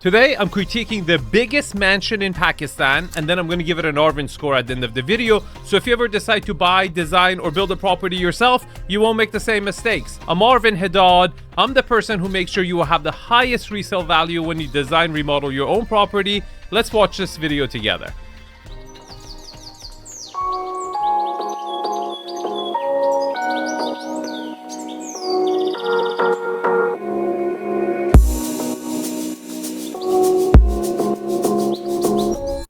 Today, I'm critiquing the biggest mansion in Pakistan, and then I'm going to give it an Arvin score at the end of the video. So if you ever decide to buy, design, or build a property yourself, you won't make the same mistakes. I'm Arvin Haddad. I'm the person who makes sure you will have the highest resale value when you design, remodel your own property. Let's watch this video together.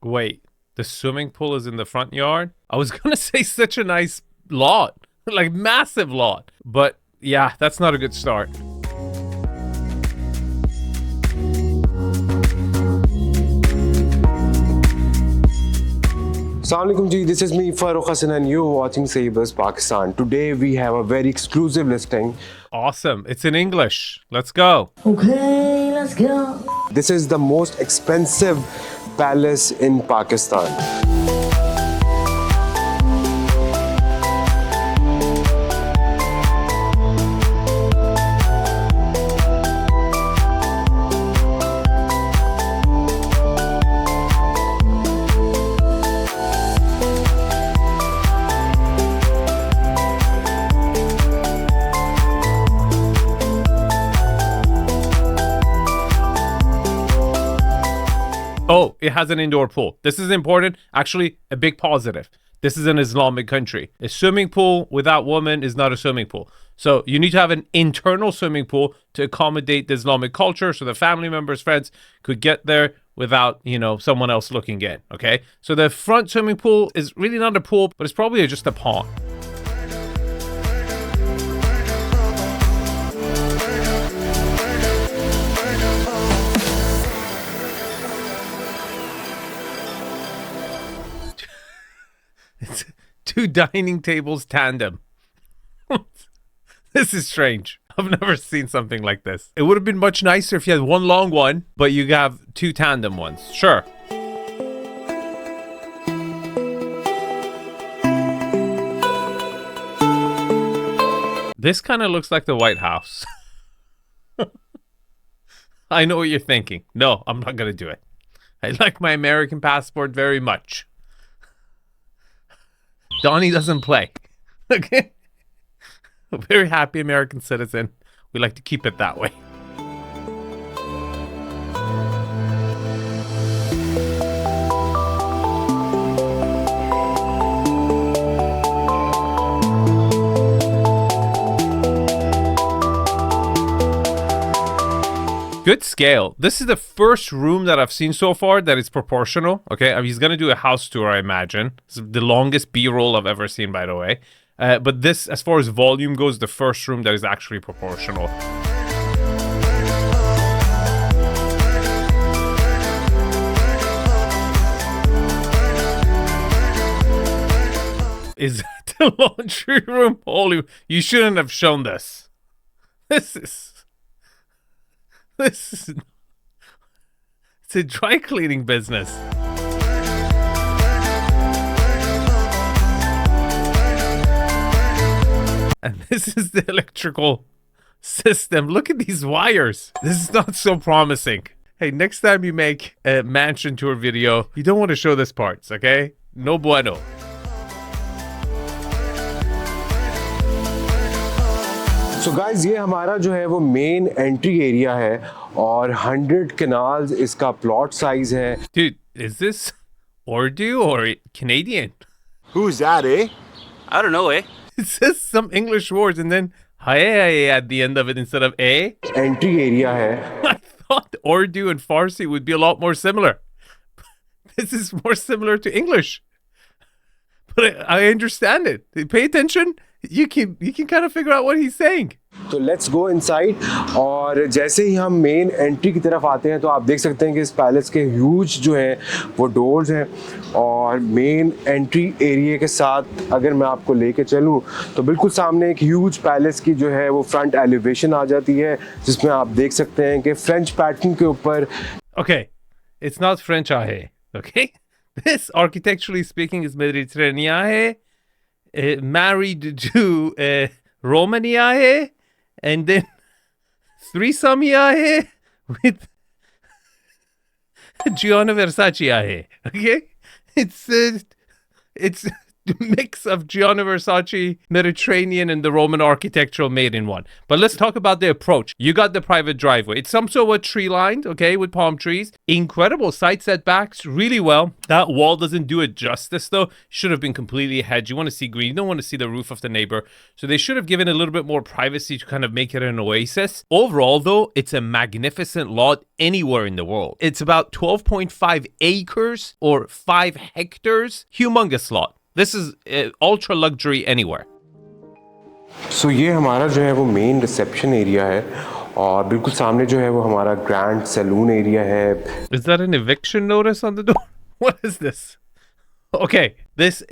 Wait, the swimming pool is in the front yard? I was gonna say such a nice lot, like massive lot. But yeah, that's not a good start. Assalamualaikum ji, this is me Farooq Hassan and you're watching Syed Brothers Pakistan. Today we have a very exclusive listing. Awesome, it's in English. Let's go. Okay, let's go. This is the most expensive palace in Pakistan. Oh, it has an indoor pool. This is important. Actually, a big positive. This is an Islamic country. A swimming pool without women is not a swimming pool. So you need to have an internal swimming pool to accommodate the Islamic culture so the family members, friends could get there without, someone else looking in, okay? So the front swimming pool is really not a pool, but it's probably just a pond. It's two dining tables tandem. This is strange. I've never seen something like this. It would have been much nicer if you had one long one, but you have two tandem ones. Sure. This kind of looks like the White House. I know what you're thinking. No, I'm not going to do it. I like my American passport very much. Donnie doesn't play. Okay? A very happy American citizen. We like to keep it that way. Good scale. This is the first room that I've seen so far that is proportional. Okay, he's going to do a house tour, I imagine. This is the longest B-roll I've ever seen, by the way. But this, as far as volume goes, the first room that is actually proportional. Is that the laundry room? Holy, you shouldn't have shown this. It's a dry cleaning business. And this is the electrical system. Look at these wires. This is not so promising. Hey, next time you make a mansion tour video, you don't want to show this parts, okay? No bueno. So guys, ये हमारा जो है वो main entry area है और 100 canals इसका plot size है. Dude, is this Urdu or Canadian? Who's that, eh? I don't know, eh? It says some English words and then haye at the end of it instead of a. Entry area है. I thought Urdu and Farsi would be a lot more similar. This is more similar to English. But I understand it. Pay attention. You can kind of figure out what he's saying. तो let's go inside. और जैसे ही हम main entry की तरफ आते हैं तो आप देख सकते हैं कि इस पैलेस के ह्यूज जो हैं वो डोर्स हैं. और मेन एंट्री एरिया के साथ अगर मैं आपको लेके चलूं तो बिल्कुल सामने एक ह्यूज पैलेस की जो है वो फ्रंट एलिवेशन आ जाती है जिसमें आप देख सकते हैं कि फ्रेंच पैटर्न के ऊपर. Okay, it's not French ahe. Okay, this architecturally speaking is Mediterranean-Roman-Versace. Married to Romania, and then threesome with Gianna Versace aaye. Okay? It's mix of Gianna Versace, Mediterranean, and the Roman architectural made in one. But let's talk about the approach. You got the private driveway. It's some sort of tree lined, okay, with palm trees. Incredible side setbacks, really well. That wall doesn't do it justice, though. Should have been completely hedged. You want to see green. You don't want to see the roof of the neighbor. So they should have given a little bit more privacy to kind of make it an oasis. Overall, though, it's a magnificent lot anywhere in the world. It's about 12.5 acres or 5 hectares. Humongous lot. This is ultra luxury anywhere. सो ये हमारा जो है वो main reception area है और बिल्कुल सामने जो है वो हमारा ग्रैंड सैलून एरिया है. Is that an eviction notice on the door? What is this? Okay, this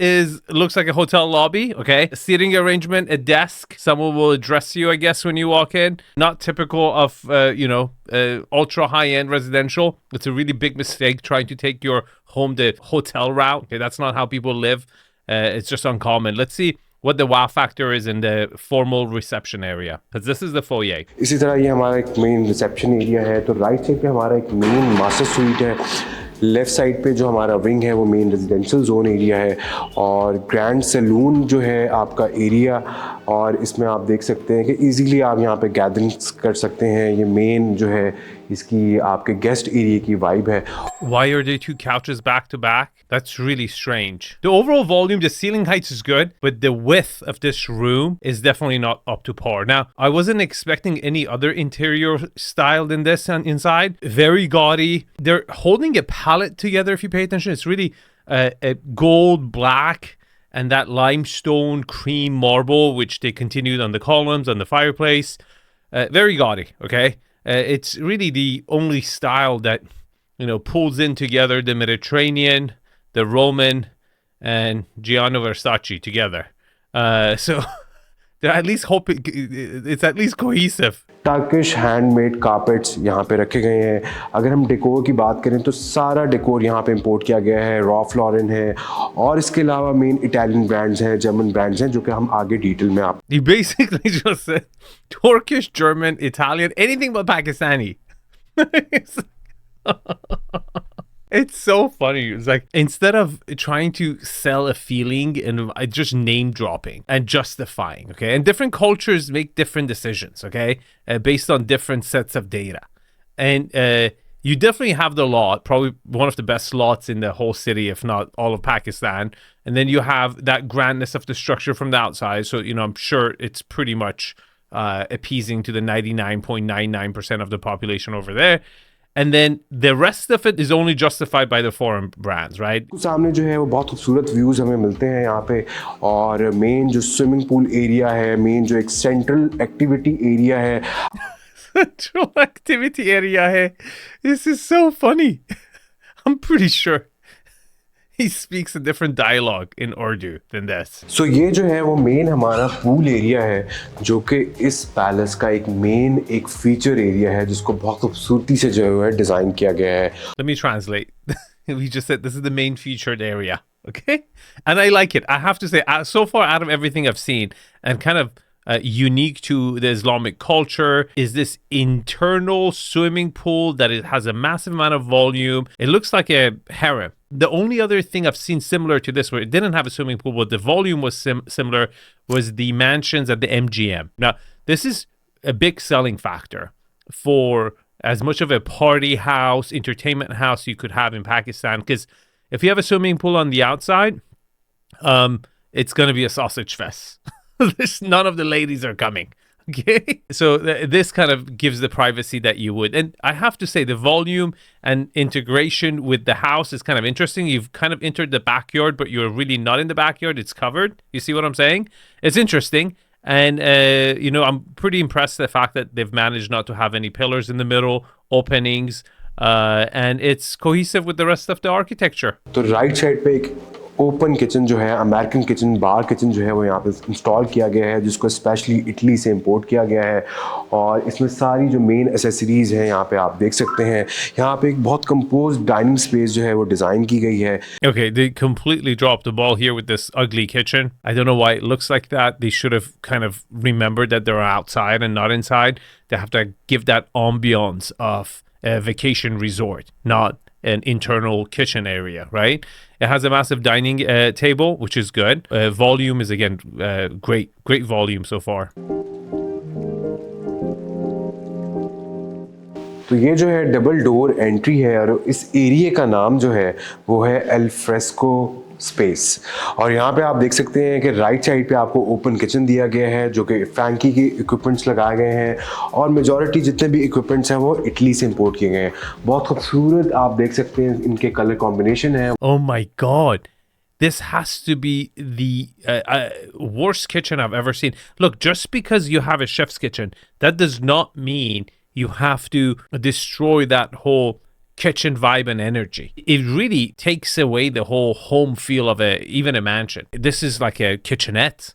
looks like a hotel lobby, okay? A seating arrangement, a desk. Someone will address you, I guess, when you walk in. Not typical of, ultra high-end residential. It's a really big mistake trying to take your home the hotel route. Okay, that's not how people live. It's just uncommon. Let's see what the wow factor is in the formal reception area. Because this is the foyer. इसी तरह ये हमारा एक main reception area है. तो right side पे हमारा एक मेन मास्टर स्वीट है. लेफ़्ट साइड पे जो हमारा विंग है वो मेन रेजिडेंशियल जोन एरिया है और ग्रैंड सैलून जो है आपका एरिया. और इसमें आप देख सकते हैं कि इजीली आप यहाँ पे गैदरिंग्स कर सकते हैं. ये मेन जो है इसकी आपके गेस्ट एरिया की वाइब है. Why are there 2 couches back to back? That's really strange. The overall volume, the ceiling heights is good, but the width of this room is definitely not up to par. Now, I wasn't expecting any other interior style than this on inside. Very gaudy. They're holding a palette together if you pay attention. It's really a gold, black, and that limestone cream marble, which they continued on the columns, on the fireplace. Very gaudy, okay? It's really the only style that, pulls in together the Mediterranean, the Roman, and Gianna Versace together. So they're at least hoping it's at least cohesive. Turkish handmade carpets यहाँ पे रखे गए हैं. अगर हम decor की बात करें तो सारा डेकोर यहाँ पे इंपोर्ट किया गया है. रॉफ लॉरेन है और इसके अलावा मेन इटालियन ब्रांड्स हैं, जर्मन ब्रांड्स हैं, जो कि हम आगे डिटेल में आप. You basically just said Turkish, German, Italian, anything but Pakistani. It's so funny. It's like instead of trying to sell a feeling and just name dropping and justifying, okay? And different cultures make different decisions, okay? Based on different sets of data. And you definitely have the lot, probably one of the best lots in the whole city, if not all of Pakistan. And then you have that grandness of the structure from the outside. So, I'm sure it's pretty much appeasing to the 99.99% of the population over there. And then the rest of it is only justified by the foreign brands, right? सामने जो है वो बहुत खूबसूरत views हमें मिलते हैं यहाँ पे. और मेन जो स्विमिंग पूल एरिया है, मेन जो एक सेंट्रल एक्टिविटी एरिया है. Central activity area hai. This is so funny. I'm pretty sure he speaks a different dialogue in Urdu than this. सो ये जो है वो मेन हमारा पूल एरिया है जो कि इस पैलेस का एक फीचर एरिया है जिसको बहुत खूबसूरती से जो है डिज़ाइन किया गया है. Let me translate. We just said this is the main featured area, okay? And I like it. I have to say, so far out of everything I've seen and kind of unique to the Islamic culture is this internal swimming pool that it has a massive amount of volume. It looks like a harem. The only other thing I've seen similar to this where it didn't have a swimming pool but the volume was similar was the mansions at the MGM. Now, this is a big selling factor for as much of a party house, entertainment house you could have in Pakistan, because if you have a swimming pool on the outside, it's going to be a sausage fest. None of the ladies are coming. Okay. So this kind of gives the privacy that you would. And I have to say the volume and integration with the house is kind of interesting. You've kind of entered the backyard, but you're really not in the backyard. It's covered. You see what I'm saying? It's interesting. And, I'm pretty impressed with the fact that they've managed not to have any pillars in the middle, openings, and it's cohesive with the rest of the architecture. तो right side पे एक open kitchen जो है, American kitchen, बार kitchen जो है वो यहाँ पे इंस्टॉल किया गया है जिसको स्पेशली इटली से इंपोर्ट किया गया है. और इसमें सारी जो मेन एसेसरीज हैं यहाँ पे आप देख सकते हैं. यहाँ पे एक बहुत कंपोज डाइनिंग स्पेस जो है वो डिज़ाइन की गई है. Okay, they completely dropped the ball here with this ugly kitchen. I don't know why it looks like that. They should have kind of remembered that they're outside and not inside. They have to give that ambiance of a vacation resort, not an internal kitchen area, right? It has a massive dining table, which is good. Volume is, again, great volume so far. तो ये जो है double door entry है और इस area का नाम जो है वो है एल फ्रेस्को स्पेस। और यहाँ पे आप देख सकते हैं कि राइट साइड पे आपको ओपन किचन दिया गया है जो कि फ्रैंकी के इक्विपमेंट्स लगाए गए हैं और मेजॉरिटी जितने भी इक्विपमेंट्स हैं वो इटली से इंपोर्ट किए गए हैं। बहुत खूबसूरत आप देख सकते हैं इनके कलर कॉम्बिनेशन है। Oh my God. This has to be the worst kitchen I've ever seen. Look, just because you have a chef's kitchen, that does not mean you have to destroy that whole kitchen vibe and energy. It really takes away the whole home feel of even a mansion. This is like a kitchenette.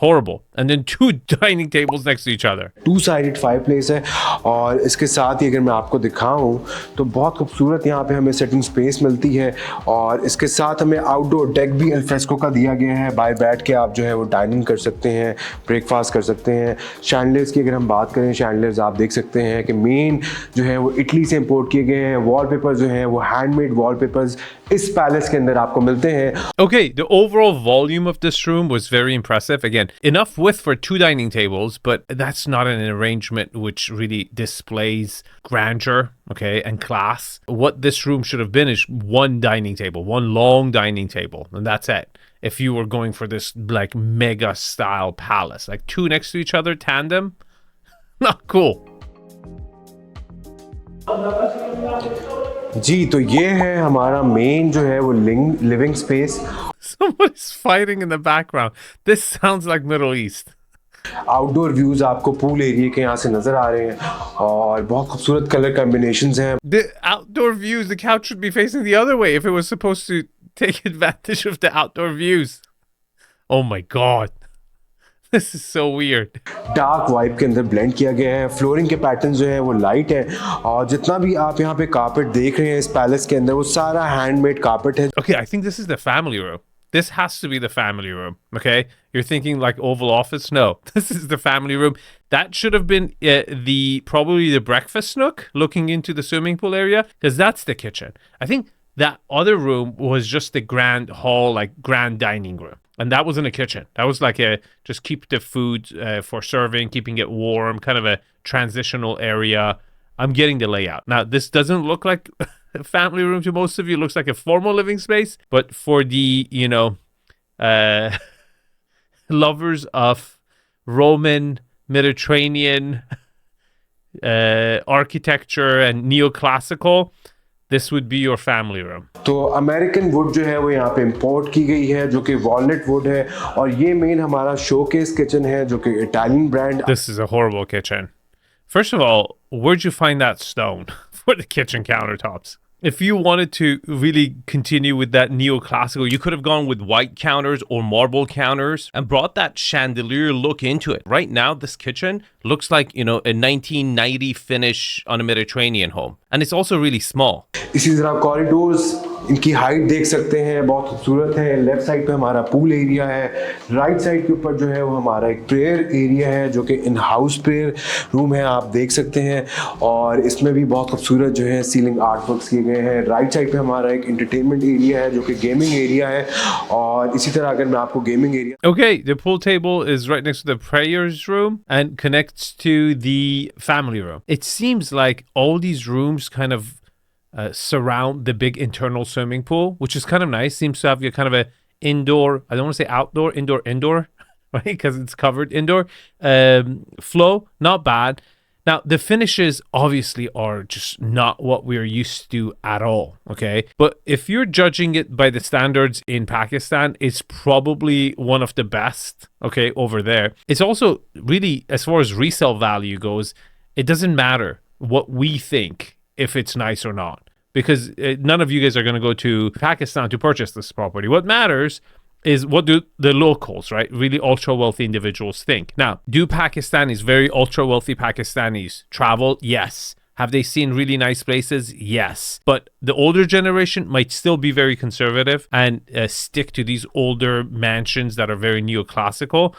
Horrible. And then 2 dining tables next to each other. 2-sided fireplace है और इसके साथ ही अगर मैं आपको दिखाऊं तो बहुत खूबसूरत यहाँ पे हमें सेटिंग स्पेस मिलती है और इसके साथ हमें आउटडोर डेक भी अल्फ्रेस्को का दिया गया है। बाहर बैठ के आप जो है वो डाइनिंग कर सकते हैं, ब्रेकफास्ट कर सकते हैं। शैंडलियर्स की अगर हम बात करें, शैंडलियर्स आप देख सकते हैं कि मेन जो है वो इटली से इंपोर्ट किए गए हैं। वॉलपेपर जो है वो हैंडमेड वॉलपेपर्स इस पैलेस के अंदर आपको मिलते हैं। Okay, the overall volume of this room was very impressive. Again, enough width for 2 dining tables, but that's not an arrangement which really displays grandeur, okay, and class. What this room should have been is 1 dining table, 1 long dining table, and that's it. If you were going for this like mega style palace, like 2 next to each other, tandem, not cool. जी, तो ये है हमारा main जो है वो living space. Someone's fighting in the background. This sounds like Middle East. Outdoor views आपको pool area के यहाँ से नजर आ रहे हैं और बहुत खूबसूरत कलर कॉम्बिनेशंस हैं। The outdoor views, the couch should be facing the other way if it was supposed to take advantage of the outdoor views. Oh my God. This is so weird. Dark vibe के अंदर blend किया गया है। Flooring के pattern जो है वो light है और जितना भी आप यहाँ पे कारपेट देख रहे हैं इस पैलेस के अंदर वो सारा हैंडमेड कारपेट है। Okay, I think this is the family room. This has to be the family room, okay? You're thinking like Oval Office? No, this is the family room. That should have been probably the breakfast nook looking into the swimming pool area because that's the kitchen. I think that other room was just the grand hall, like grand dining room. And that wasn't a kitchen. That was like just keep the food for serving, keeping it warm, kind of a transitional area. I'm getting the layout. Now, this doesn't look like a family room to most of you. It looks like a formal living space. But for the, lovers of Roman, Mediterranean architecture and neoclassical, this would be your family room. तो American would जो है वो यहाँ पे import की गई है जो कि वॉलनट वुड है और ये मेन हमारा शोकेस किचन है जो कि Italian brand. This is a horrible kitchen. First of all, where'd you find that stone for the kitchen countertops? If you wanted to really continue with that neoclassical, you could have gone with white counters or marble counters and brought that chandelier look into it. Right now, this kitchen looks like, a 1990 finish on a Mediterranean home. And it's also really small. इसी तरह corridors इनकी height देख सकते हैं, बहुत खूबसूरत है। Left side पे हमारा पूल एरिया है, राइट साइड के ऊपर जो है वो हमारा एक प्रेयर एरिया है जो कि इन हाउस प्रेयर रूम है, आप देख सकते हैं। और इसमें भी बहुत खूबसूरत जो है सीलिंग आर्ट वर्क्स किए गए हैं। राइट साइड पे हमारा एक एंटरटेनमेंट एरिया है जो कि गेमिंग एरिया है और इसी तरह अगर मैं आपको gaming area. Okay, the pool table is right next to the prayers room and connects to the family room. It seems like all these rooms kind of surround the big internal swimming pool, which is kind of nice. Seems to have your kind of a indoor, I don't want to say outdoor, indoor, right? Because it's covered indoor flow. Not bad. Now, the finishes obviously are just not what we're used to at all, okay? But if you're judging it by the standards in Pakistan, it's probably one of the best, okay, over there. It's also really, as far as resale value goes, it doesn't matter what we think if it's nice or not, because none of you guys are going to go to Pakistan to purchase this property. What matters is what do the locals, right, really ultra wealthy individuals think. Now, do Pakistanis, very ultra wealthy Pakistanis, travel? Yes. Have they seen really nice places? Yes. But the older generation might still be very conservative and stick to these older mansions that are very neoclassical.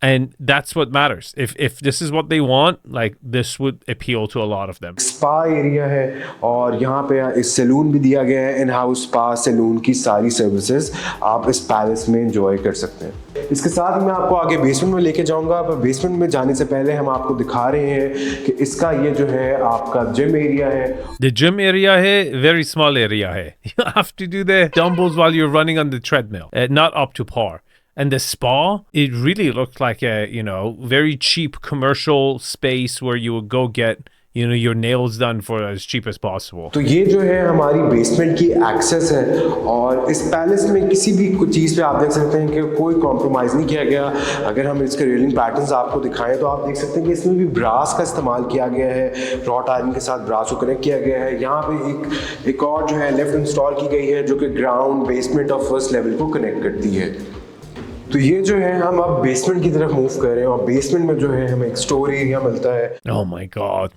And that's what matters. If this is what they want, like this would appeal to a lot of them. Spa area है और यहाँ पे इस salon भी दिया गया है, in house spa salon की सारी सर्विसेज आप इस पैलेस में एंजॉय कर सकते हैं। इसके साथ मैं आपको आगे बेसमेंट में लेके जाऊंगा, पर बेसमेंट में जाने से पहले हम आपको दिखा रहे हैं कि इसका ये जो है आपका जिम एरिया है। The gym area है very small area है. You have to do the dumbbells while you're running on the treadmill. Not up to par. And the spa, it really looked like a, very cheap commercial space where you would go get, your nails done for as cheap as possible. तो ये जो है हमारी basement की access है और इस palace में किसी भी कुछ चीज़ पे आप देख सकते हैं कि कोई कॉम्प्रोमाइज़ नहीं किया गया। अगर हम इसके रेलिंग पैटर्न्स आपको दिखाएं तो आप देख सकते हैं कि इसमें भी ब्रास का इस्तेमाल किया गया है, रॉट आयरन के साथ ब्रास को कनेक्ट किया गया है। यहाँ पे एक और जो है लिफ्ट इंस्टॉल की गई है जो कि ग्राउंड बेसमेंट और फर्स्ट लेवल को कनेक्ट करती है। तो ये जो है हम अब बेसमेंट की तरफ मूव कर रहे हैं और बेसमेंट में जो है हमें एक स्टोर एरिया मिलता है। Oh my God.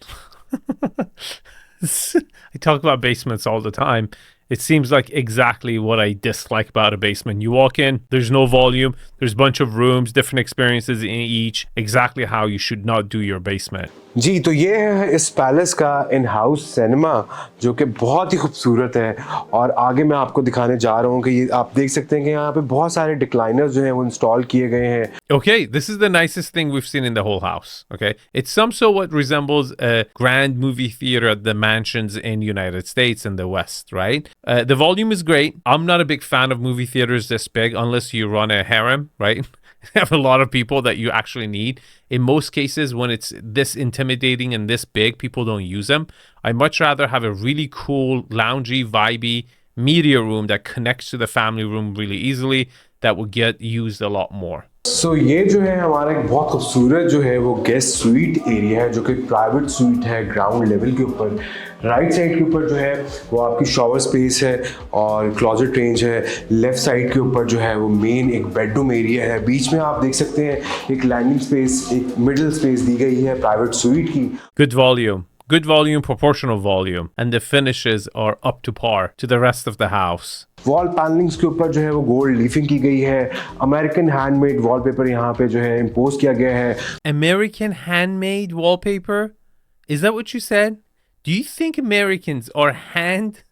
I talk about basements all the time. It seems like exactly what I dislike about a basement. You walk in, there's no volume, there's a bunch of rooms, different experiences in each, exactly how you should not do your basement. जी, तो ये है इस palace का in house cinema जो कि बहुत ही खूबसूरत है और आगे मैं आपको दिखाने जा रहा हूँ कि ये आप देख सकते हैं कि यहाँ पे बहुत सारे डिक्लाइनर्स जो हैं वो इंस्टॉल किए गए हैं। Okay, this is the nicest thing we've seen in the whole house. Okay, it's some sort resembles a grand movie theater at the mansions in United States and the West, right? The volume is great. I'm not a big fan of movie theaters this big unless you run a harem, right? Have a lot of people that you actually need. In most cases, when it's this intimidating and this big, people don't use them. I much rather have a really cool, loungy, vibey media room that connects to the family room really easily that would get used a lot more. So ये जो है हमारा एक बहुत खूबसूरत जो है वो गेस्ट स्वीट एरिया है जो कि प्राइवेट स्वीट है ग्राउंड लेवल के ऊपर। राइट साइड के ऊपर जो है वो आपकी शॉवर स्पेस है और क्लोजेट रेंज है। लेफ्ट साइड के ऊपर जो है वो मेन एक बेडरूम एरिया है। बीच में आप देख सकते हैं एक लैंडिंग स्पेस, एक मिडिल स्पेस दी गई है प्राइवेट स्वीट की। Good volume, proportional volume, and the finishes are up to par to the rest of the house. Wall panellings के ऊपर जो है वो गोल्ड लीफिंग की गई है। अमेरिकन हैंडमेड वॉलपेपर यहाँ पे जो है इम्पोज किया गया है। American handmade wallpaper? Is that what you said? Do you think Americans are hand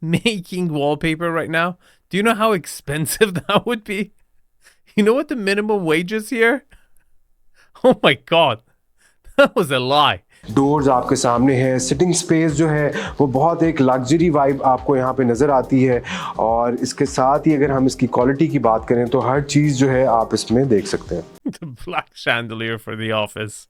making wallpaper right now? Do you know how expensive that would be? You know what the minimum wage is here? Oh my God, that was a lie. Doors आपके सामने है। Sitting space जो है वो बहुत एक luxury vibe आपको यहाँ पे नज़र आती है और इसके साथ ही अगर हम इसकी क्वालिटी की बात करें तो हर चीज़ जो है आप इसमें देख सकते हैं। The black chandelier for the office.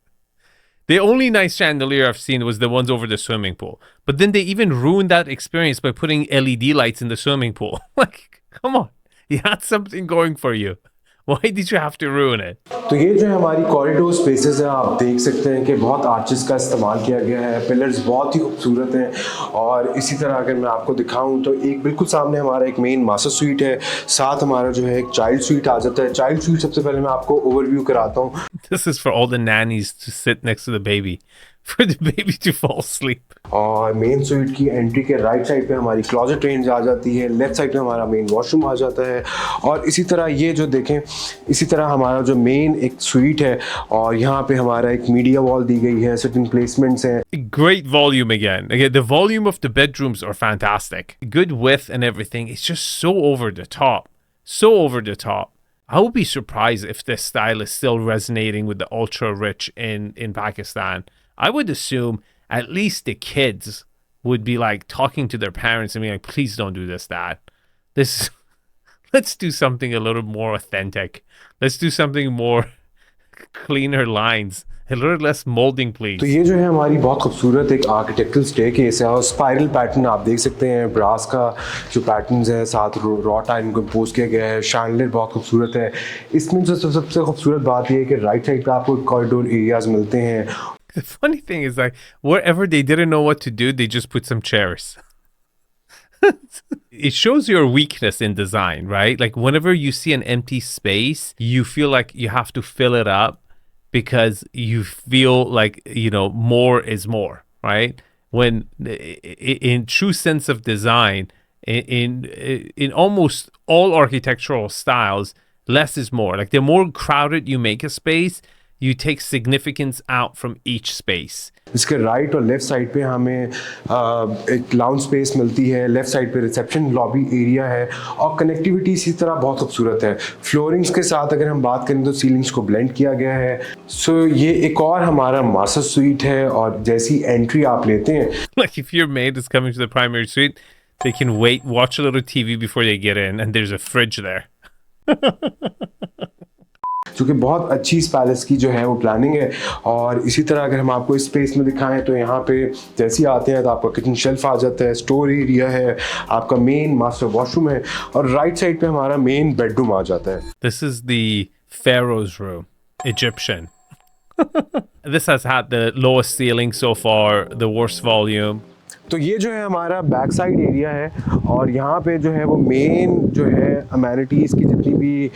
The only nice chandelier I've seen was the ones over the swimming pool. But then they even ruined that experience by putting LED lights in the swimming pool. Like, come on. You had something going for you. Why did you have to ruin it? तो ये जो है हमारी corridor spaces हैं, आप देख सकते हैं कि बहुत आर्चेस का इस्तेमाल किया गया है। पिलर्स बहुत ही खूबसूरत हैं और इसी तरह अगर मैं आपको दिखाऊं तो एक बिल्कुल सामने हमारा एक मेन मास्टर स्वीट है, साथ हमारा जो है एक चाइल्ड स्वीट आ जाता है। चाइल्ड स्वीट सबसे पहले मैं आपको ओवरव्यू कराता हूँ। This is for all the nannies to sit next to the baby. For the baby to fall asleep. और मेन स्वीट की एंट्री के राइट साइड पे हमारी क्लोजेट रेंज आ जाती है। लेफ्ट साइड पे हमारा मेन वॉशरूम आ जाता है और इसी तरह ये जो देखें, इसी तरह हमारा जो मेन एक स्वीट है और यहाँ पे हमारा एक मीडिया वॉल दी गई है, सिटिंग प्लेसमेंट्स हैं। Great volume again. Again, the volume of the bedrooms are fantastic. Good width and everything. It's just so over the top. So over the top. I would be surprised if this style is still resonating with the ultra rich in Pakistan. I would assume at least the kids would be like talking to their parents and being like, please don't do this, Dad. Let's do something a little more authentic. Let's do something more cleaner lines. A little less molding, please. तो ये जो है हमारी बहुत खूबसूरत एक architectural staircase है और स्पाइरल पैटर्न आप देख सकते हैं। ब्रास का जो पैटर्न्स है साथ रॉट आयरन को इम्पोज किया गया है। शैंडलियर बहुत खूबसूरत है। इसमें जो सबसे खूबसूरत बात ये है कि राइट साइड पे आपको कॉरिडोर एरियाज मिलते हैं। The funny thing is, like, wherever they didn't know what to do, they just put some chairs. It shows your weakness in design, right? Like, whenever you see an empty space, you feel like you have to fill it up because you feel like, more is more, right? When in true sense of design, in almost all architectural styles, less is more. Like the more crowded you make a space, you take significance out from each space. इसके right और left side पे हमें एक lounge space मिलती है, left side पे reception lobby area है और कनेक्टिविटी इसी तरह बहुत खूबसूरत है। फ्लोरिंग्स के साथ अगर हम बात करें तो सीलिंग्स को ब्लेंड किया गया है। सो ये एक और हमारा मास्टर स्वीट है और जैसी एंट्री आप लेते हैं, Like if your maid is coming to the primary suite, they can wait, watch a little TV before they get in, and there's a fridge there. जो कि बहुत अच्छी इस पैलेस की जो है वो प्लानिंग है। और इसी तरह अगर हम आपको इस स्पेस में दिखाएं तो यहाँ पे जैसे ही आते हैं तो आपका किचन शेल्फ आ जाता है, स्टोर एरिया है, आपका मेन मास्टर वॉशरूम है और राइट साइड पे हमारा मेन बेडरूम आ जाता है। This is the Pharaoh's room, Egyptian. This has had the lowest ceiling so far, the worst volume. तो ये जो है हमारा बैक साइड एरिया है और यहाँ पे जो है वो मेन जो है अमेनिटीज़ की जितनी भी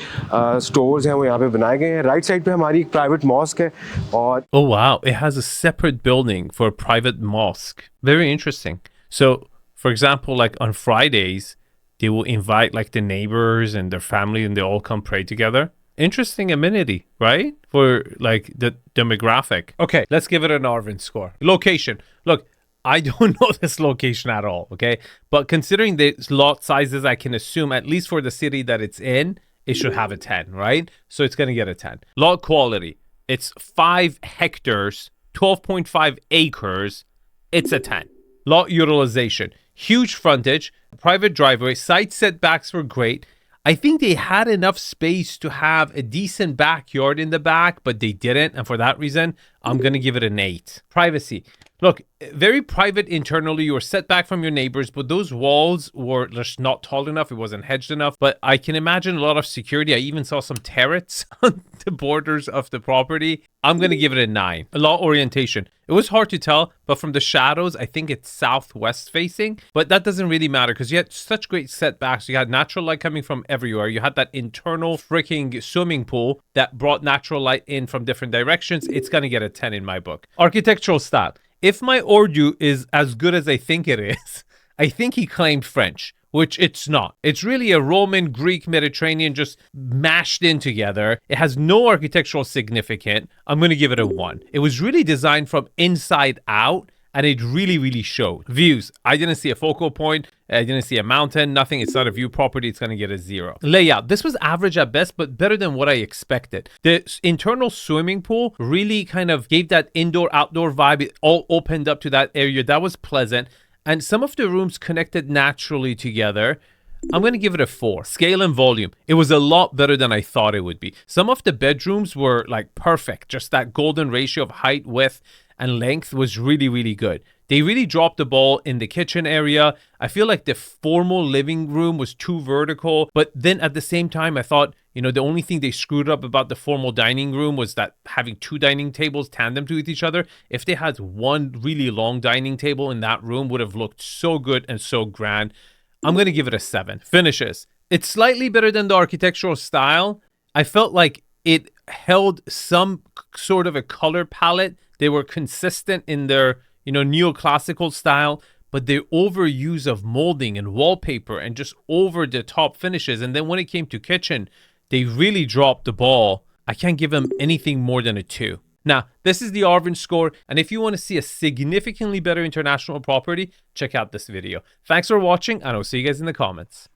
स्टोर्स हैं वो यहाँ पे बनाए गए हैं। राइट साइड पे हमारी एक प्राइवेट मॉस्क है और Oh wow, it has a separate building for a private mosque. Very interesting. So, for example, like on Fridays, they will invite like the neighbors and their family and they all come pray together. Interesting amenity, right? For like the demographic. Okay, let's give it an Arvin score. Location. Look, I don't know this location at all, okay? But considering the lot sizes, I can assume, at least for the city that it's in, it should have a 10, right? So it's going to get a 10. Lot quality. It's 5 hectares, 12.5 acres. It's a 10. Lot utilization. Huge frontage, private driveway, side setbacks were great. I think they had enough space to have a decent backyard in the back, but they didn't. And for that reason, I'm going to give it an 8. Privacy. Look, very private internally. You were set back from your neighbors, but those walls were just not tall enough. It wasn't hedged enough. But I can imagine a lot of security. I even saw some turrets on the borders of the property. I'm going to give it a 9. A lot orientation. It was hard to tell, but from the shadows, I think it's southwest facing. But that doesn't really matter because you had such great setbacks. You had natural light coming from everywhere. You had that internal freaking swimming pool that brought natural light in from different directions. It's going to get a 10 in my book. Architectural style. If my Urdu is as good as I think it is, I think he claimed French, which it's not. It's really a Roman, Greek, Mediterranean just mashed in together. It has no architectural significance. I'm going to give it a 1. It was really designed from inside out, and it really, really showed. Views. I didn't see a focal point. I didn't see a mountain, nothing. It's not a view property. It's going to get a 0. Layout. This was average at best, but better than what I expected. The internal swimming pool really kind of gave that indoor-outdoor vibe. It all opened up to that area. That was pleasant. And some of the rooms connected naturally together. I'm going to give it a 4. Scale and volume. It was a lot better than I thought it would be. Some of the bedrooms were like perfect. Just that golden ratio of height, width, and length was really, really good. They really dropped the ball in the kitchen area. I feel like the formal living room was too vertical. But then at the same time, I thought, the only thing they screwed up about the formal dining room was that having 2 dining tables tandem to each other. If they had one really long dining table in that room, would have looked so good and so grand. I'm going to give it a 7. Finishes. It's slightly better than the architectural style. I felt like it held some sort of a color palette. They were consistent in their, neoclassical style, but their overuse of molding and wallpaper and just over the top finishes. And then when it came to kitchen, they really dropped the ball. I can't give them anything more than a 2. Now, this is the Arvin score, and if you want to see a significantly better international property, check out this video. Thanks for watching, and I'll see you guys in the comments.